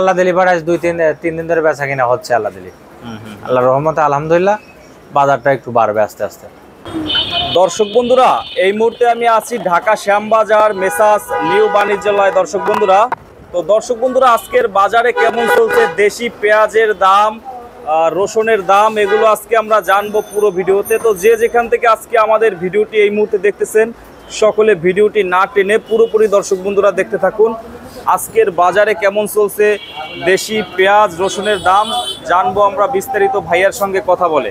আল্লাহ দিলি পরে আজ তিন দিন ধরে বেচা কিনা হচ্ছে আল্লাহ দিলি। আল্লাহর রহমতে আলহামদুলিল্লাহ বাজারটা একটু বাড়বে আস্তে আস্তে। দর্শক বন্ধুরা, এই মুহূর্তে আমি আছি ঢাকা শ্যামবাজার মেসাস নিউ বাণিজ্যালয়। দর্শক বন্ধুরা, তো দর্শক বন্ধুরা, আজকের বাজারে কেমন চলছে দেশি পেঁয়াজের দাম, রসুনের দাম, এগুলো আজকে আমরা জানবো পুরো ভিডিওতে। তো যে যেখান থেকে আজকে আমাদের ভিডিওটি এই মুহূর্তে দেখতেছেন, সকলে ভিডিওটি না টেনে পুরোপুরি দর্শক বন্ধুরা দেখতে থাকুন। আজকের বাজারে কেমন চলছে দেশি পেঁয়াজ রসুনের দাম জানবো আমরা বিস্তারিত ভাইয়ার সঙ্গে কথা বলে।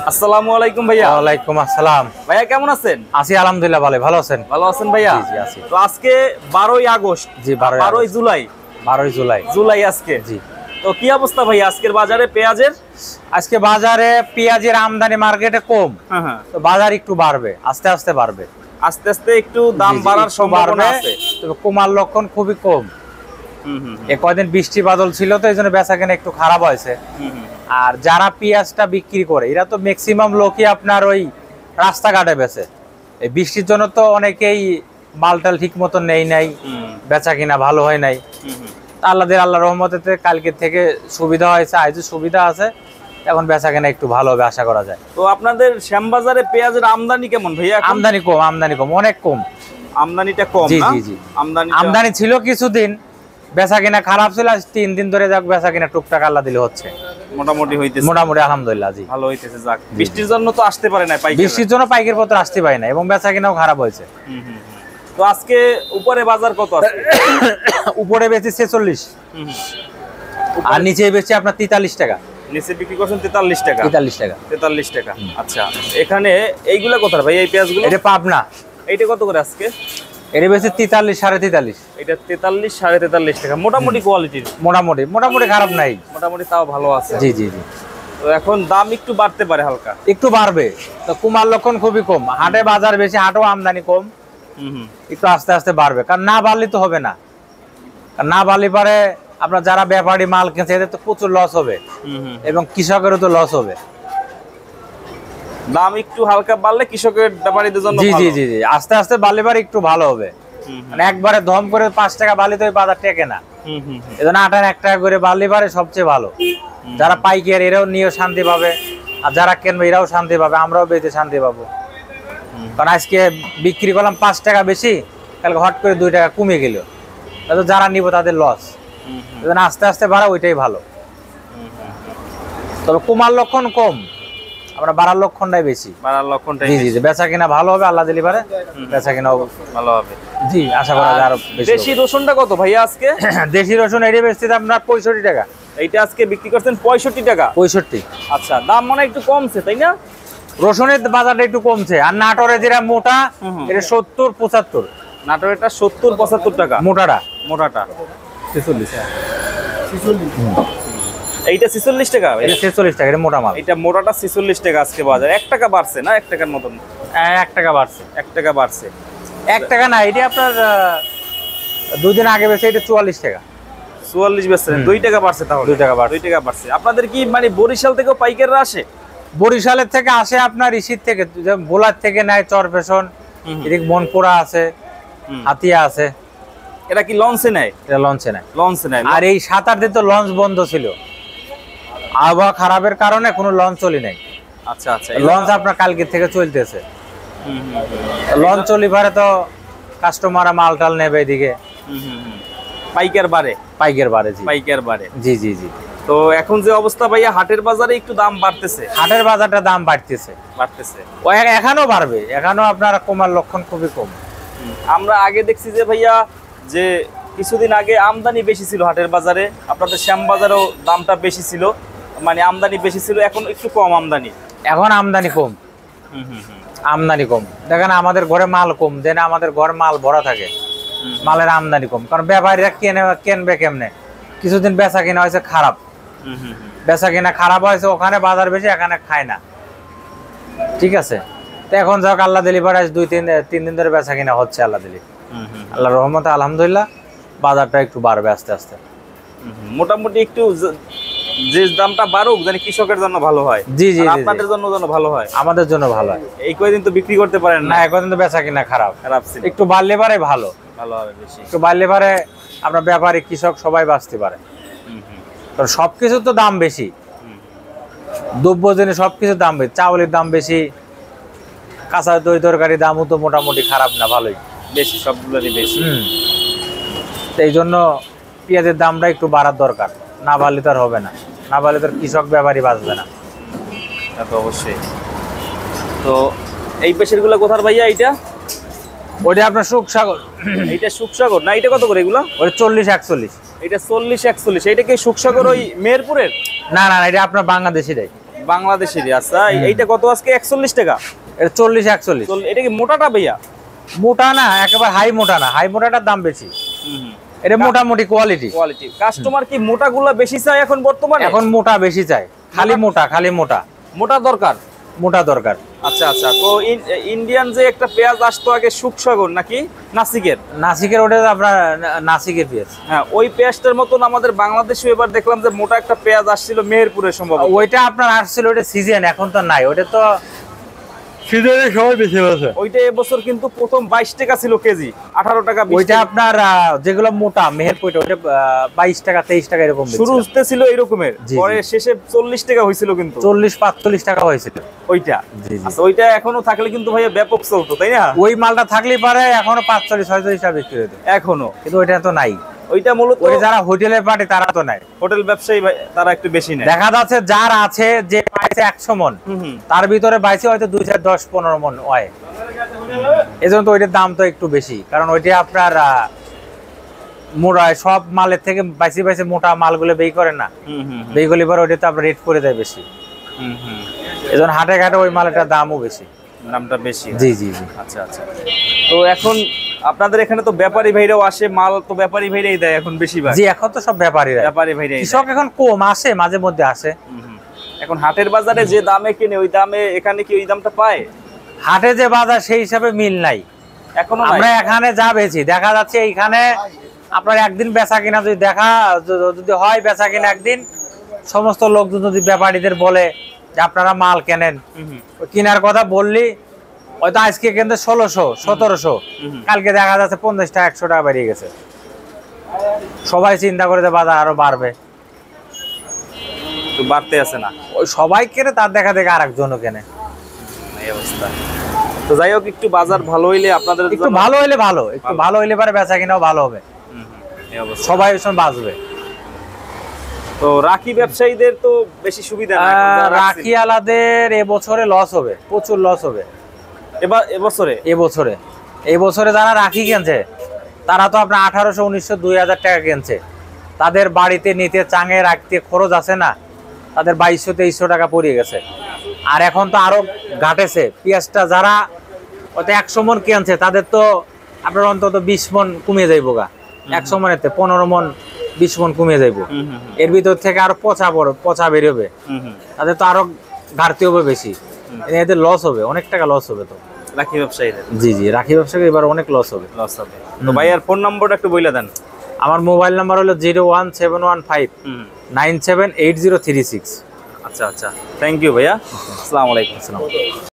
আসসালামু আলাইকুম ভাইয়া। ওয়ালাইকুম আসসালাম। ভাইয়া কেমন আছেন? আছি আলহামদুলিল্লাহ, ভালো আছেন? ভালো আছেন ভাইয়া? জি আছি। তো আজকে 12ই আগস্ট। জি 12ই জুলাই। 12ই জুলাই আজকে। জি। তো কি অবস্থা ভাইয়া আজকের বাজারে পেঁয়াজের? আজকে বাজারে পেঁয়াজের আমদানি মার্কেটে কম। হ্যাঁ। তো বাজার একটু বাড়বে, আস্তে আস্তে বাড়বে। আস্তে আস্তে একটু দাম বাড়ার সম্ভাবনা আছে। তবে কমার লক্ষণ খুবই কম। এই কয়দিন বৃষ্টি বাদল ছিল, তো এই জন্য বেচা কেনা একটু খারাপ হয়েছে। আর যারা পেঁয়াজটা বিক্রি করে এরা তো ম্যাক্সিমাম লোকই আপনার ওই রাস্তাঘাটে বেচে। এই বৃষ্টির জন্য তো অনেকেই মালটাল ঠিক মতো নেই নাই, বেচা কিনা ভালো হয় নাই। আল্লাহ রহমতে কালকে থেকে সুবিধা হয়েছে, আজও সুবিধা আছে, এখন বেচা কেনা একটু ভালো হবে আশা করা যায়। তো আপনাদের শ্যামবাজারে পেঁয়াজের আমদানি কেমন ভাইয়া? আমদানি কম, অনেক কম। আমদানিটা কম? জি জি জি। আমদানি ছিল কিছুদিন, বেচা কিনা খারাপ ছিল। 3 দিন ধরে যাক বেচা কিনা টুকটাক আল্লাহ দিলে হচ্ছে, মোটামুটি হইতেছে। মোটামুটি আলহামদুলিল্লাহ জি ভালো হইতেছে। যাক, বৃষ্টির জন্য তো আসতে পারে না পাইকার। বৃষ্টির জন্য পাইকার পত্র আসতে পারে না এবং বেচা কিনাও খারাপ হয়েছে। তো আজকে উপরে বাজার কত আছে? উপরে বেচি 46, আর নিচে বেচি আপনার 43 টাকা। নিচে বিক্রি করছেন 43 টাকা। 43 টাকা। আচ্ছা, এখানে এইগুলা কত ভাই? এই পেঁয়াজগুলো এটা পাবনা। এইটা কত করে আজকে? এটা বেচি 43, 43.5। এটা 43, 43.5 টাকা। মোটামুটি কোয়ালিটির। মোটামুটি খারাপ নাই, মোটামুটি তাও ভালো আছে। জি জি জি। তো এখন দাম একটু বাড়তে পারে, হালকা একটু বাড়বে। তো কুমার লক্ষণ খুবই কম, হাটে বাজার বেশি, হাটেও আমদানি কম। একটু আস্তে আস্তে বাড়বে, কারণ না বাড়লে তো হবে না। কারণ না বাড়লে পারে আপনার যারা ব্যাপারী মাল কিনছে এদের তো প্রচুর লস হবে, এবং কৃষকেরও তো লস হবে। দাম একটু হালকা বাড়লে কৃষকের ব্যাপারীদের জন্য জি জি জি জি, আস্তে আস্তে বাড়লে পারে একটু ভালো হবে। মানে একবারে ধম করে 5 টাকা বাড়লে তো বাজার টেকে না। এজন্য 1 টাকা করে বাড়লে পারে সবচেয়ে ভালো। যারা পাইকার এরাও নিয়ে শান্তি পাবে, আর যারা কিনবে এরাও শান্তি পাবে, আমরাও বেঁচে শান্তি পাবো। কারণ আজকে বিক্রি করলাম 5 টাকা বেশি, কালকে হট করে 2 টাকা কমে গেল, তাহলে যারা নিব তাদের লস। এজন্য আস্তে আস্তে বাড়া ওইটাই ভালো। তবে কমার লক্ষণ কম, আমরা বাড়ার লক্ষণটাই বেশি। জি জি জি, বেচা কিনা ভালো হবে আল্লাহ দিলি পারে, বেচা কিনা ভালো হবে। জি, আশা করা যায় আরো বেশি। দেশি রসুনটা কত ভাইয়া আজকে? দেশি রসুন এটি বেচতে আপনার 65 টাকা। এইটা আজকে বিক্রি করছেন 65 টাকা। 65। আচ্ছা, দাম মনে একটু কমছে তাই না? রসুনের বাজারটা একটু কমছে। আর নাটোরে যেটা মোটা এটা 70, 75। নাটোরেরটা 70, 75 টাকা মোটাটা। 46। এইটা 46 টাকা। এটা 46 টাকা, এটা মোটা মাল। এটা মোটাটা 46 টাকা আজকে বাজার। 1 টাকা বাড়ছে না? 1 টাকার মতন। 1 টাকা বাড়ছে। 1 টাকা বাড়ছে। 1 টাকা না, এটা আপনার 2 দিন আগে বেচে এটা 44 টাকা। 44 বেচছেন, 2 টাকা বাড়ছে তাহলে। 2 টাকা বাড়ছে। 2 টাকা বাড়ছে। আপনাদের কি মানে বরিশাল থেকেও পাইকাররা আসে? বরিশালের থেকে আসে, আপনার ইসির থেকে, বোলার থেকে নেয়, চরপেশন, এদিক মনপুরা আছে, হাতিয়া আছে। এটা কি লঞ্চে নেয়? এটা লঞ্চে নেয়। লঞ্চে নেয়। আর এই 7-8 দিন তো লঞ্চ বন্ধ ছিল, আবহাওয়া খারাপের কারণে কোনো লঞ্চ চলি নাই। আচ্ছা আচ্ছা, লঞ্চ আপনার কালকে থেকে চলতেছে। লঞ্চ চলি পারে তো কাস্টমাররা মাল টাল নেবে এদিকে, পাইকার বাড়ে। জি পাইকার বাড়ে। জি জি জি। তো এখন যে অবস্থা ভাইয়া, হাটের বাজারে একটু দাম বাড়তেছে। হাটের বাজারটা দাম বাড়তেছে। এখানেও বাড়বে, এখানেও আপনার কমার লক্ষণ খুবই কম। আমরা আগে দেখছি যে ভাইয়া, যে কিছুদিন আগে আমদানি বেশি ছিল হাটের বাজারে, আপনাদের শ্যামবাজারেও দামটা বেশি ছিল, মানে আমদানি বেশি ছিল। এখন একটু কম আমদানি। এখন আমদানি কম। আমদানি কম, দেখেন আমাদের ঘরে মাল কম, যেন আমাদের ঘরে মাল ভরা থাকে, মালের আমদানি কম। কারণ ব্যাপারীরা কেনবে কেমনে? কিছুদিন বেচা কিনা হয়েছে খারাপ, বেচা কিনা খারাপ হয়েছে, ওখানে বাজার বেশি, এখানে খায় না। ঠিক আছে, তো এখন যাক আল্লাহ দিলি পরে আজ 2-3 দিন ধরে বেচা কিনা হচ্ছে আল্লাহ দিলি। আল্লাহর রহমতে আলহামদুলিল্লাহ বাজারটা একটু বাড়বে আস্তে আস্তে। মোটামুটি একটু যে দামটা বাড়ুক, জানি কৃষকের জন্য ভালো হয়। জি জি, আপনাদের জন্য ভালো হয়, আমাদের জন্য ভালো হয়। এই কয়দিন তো বিক্রি করতে পারেন না, কয়দিন তো বেচা কিনা খারাপ ছিল, একটু বাড়লে পারে ভালো। ভালো হবে বেশি। একটু বাড়লে পারে আপনার ব্যাপারী কৃষক সবাই বাঁচতে পারে। তো সবকিছু তো দাম বেশি, দ্রব্য জিনিস সবকিছুর দাম বেশি, চাউলের দাম বেশি, কাঁচা দই তরকারির দামও তো মোটামুটি খারাপ না, ভালোই বেশি, সবগুলোরই বেশি। তো এই জন্য পেঁয়াজের দামটা একটু বাড়ার দরকার, না বাড়লে তো আর হবে না, না বাড়লে তো আর কৃষক ব্যাপারী বাঁচবে না। তা তো অবশ্যই। তো এই পেশের গুলো কোথার ভাইয়া? এইটা ওইটা আপনার সুখসাগর, এইটা সুখসাগর না? এটা কত করে এগুলা? ওটা 40-41। এটা 40-41। এইটা কি সুখসাগর ওই মেহেরপুরের? না না, এটা আপনার বাংলাদেশিটাই, বাংলাদেশেরই। আচ্ছা, এইটা কত আজকে? 41 টাকা। এটা 40-41। এটা কি মোটাটা ভাইয়া? মোটা না, একেবারে হাই মোটা না, হাই মোটাটার দাম বেশি, এটা মোটামুটি কোয়ালিটি। কাস্টমার কি মোটাগুলা বেশি চায় এখন বর্তমানে? এখন মোটা বেশি চাই, খালি মোটা, খালি মোটা, মোটা দরকার, মোটা দরকার। আচ্ছা আচ্ছা। তো ইন্ডিয়ান যে একটা পেঁয়াজ আসতো আগে সুখসাগর নাকি নাসিকের? নাসিকের, ওটা আপনার নাসিকের পেঁয়াজ। হ্যাঁ, ওই পেঁয়াজটার মতন আমাদের বাংলাদেশে এবার দেখলাম যে মোটা একটা পেঁয়াজ আসছিল মেহেরপুরের সম্ভব। ওইটা আপনার আসছিল, ওটা সিজন, এখন তো নাই, ওটা তো সিজনে সবাই বেশি হয়েছে। ওইটা এবছর কিন্তু প্রথম 22 টাকা ছিল কেজি, 18 টাকা। ওইটা আপনার যেগুলো মোটা মেহেরপুর, ওটা 22 টাকা 23 টাকা এরকম শুরু হতে ছিল এরকমের, পরে শেষে 40 টাকা হয়েছিল, কিন্তু 40-45 টাকা হয়েছিল ওইটা। আচ্ছা, ওইটা এখনো থাকলে কিন্তু ভাইয়া ব্যাপক চলতো, তাই না? ওই মালটা থাকলেই পারে এখনো 45-46 টাকা বিক্রি হতো এখনো, কিন্তু ওইটা তো নাই। ওইটা মূলত ওই যারা হোটেলে পাটে তারা তো নাই, হোটেল ব্যবসায়ী তারা একটু বেশি নেয়। দেখা যাচ্ছে যার আছে, যে পাইছে 100 মন, তার ভিতরে পাইছে হয়তো 2-10-15 মন হয়, এজন্য তো ওইটার দাম তো একটু বেশি, কারণ ওইটা আপনার মোটা সব মালের থেকে বাইসি বাইসি মোটা মালগুলো বেই করে না, বেই করলে পরে ওইটা তো আপনার রেট করে দেয় বেশি, এজন্য হাটে ঘাটে ওই মালটার দামও বেশি, দামটা বেশি। জি জি জি। আচ্ছা আচ্ছা। তো এখন আপনাদের এখানে তো ব্যাপারী ভাইরাও আসে, মাল তো ব্যাপারী ভাইরাই দেয় এখন বেশিরভাগ? জি, এখন তো সব ব্যাপারীরা, ব্যাপারী ভাইরাই। কৃষক এখন কম আসে, মাঝে মধ্যে আসে। এখন হাটের বাজারে যে দামে কিনে ওই দামে এখানে কি ওই দামটা পায়? হাটে যে বাজার সেই হিসাবে মিল নাই এখনো। আমরা এখানে যা বেচি, দেখা যাচ্ছে এইখানে আপনার একদিন বেচা কিনা যদি হয় বেচা কিনা একদিন, সমস্ত লোকজন যদি ব্যাপারীদের বলে যে আপনারা মাল কেনেন, কেনার কথা বললি হয়তো আজকে কিন্তু 1600-1700, কালকে দেখা যাচ্ছে 50 টাকা 100 টাকা বেরিয়ে গেছে। সবাই চিন্তা করে যে বাজার আরো বাড়বে, তো বাড়তে আছে না, ওই সবাই কেনে, তার দেখা দেখে আরেকজনও কেনে, এই অবস্থা। তো যাই হোক, একটু বাজার ভালো হইলে আপনাদের, একটু ভালো হইলে ভালো, একটু ভালো হইলে পরে বেচা কিনাও ভালো হবে, সবাই ওই সময় বাঁচবে। তো রাখি ব্যবসায়ীদের তো বেশি সুবিধা না। রাখি আলাদের এবছরে লস হবে, প্রচুর লস হবে। এবছরে যারা রাখি কিনছে তারা তো আপনার 1800-1900-2000 টাকা কিনছে, তাদের বাড়িতে নিতে চাঙে রাখতে খরচ আছে না, তাদের 2200-2300 টাকা পড়ে গেছে। আর এখন তো আরো ঘাটেছে পেঁয়াজটা, যারা হয়তো 100 মন কিনছে তাদের তো আপনার অন্তত 20 মন কমিয়ে যাইব গা, 100 মনেতে 15 মন 20 মন কমিয়ে যাইব, এর ভিতর থেকে আরো পচা বেরোবে, তাদের তো আরো ঘাটতি হবে বেশি, এদের লস হবে, অনেক টাকা লস হবে তো রাখি ব্যবসায়ীদের। জি জি, রাখি ব্যবসায়ী এবার অনেক লস হবে। তো ভাইয়ার ফোন নাম্বারটা একটু বলে দেন। আমার মোবাইল নাম্বার হলো 01715978036। আচ্ছা আচ্ছা, থ্যাংক ইউ ভাইয়া, আসসালামু আলাইকুম।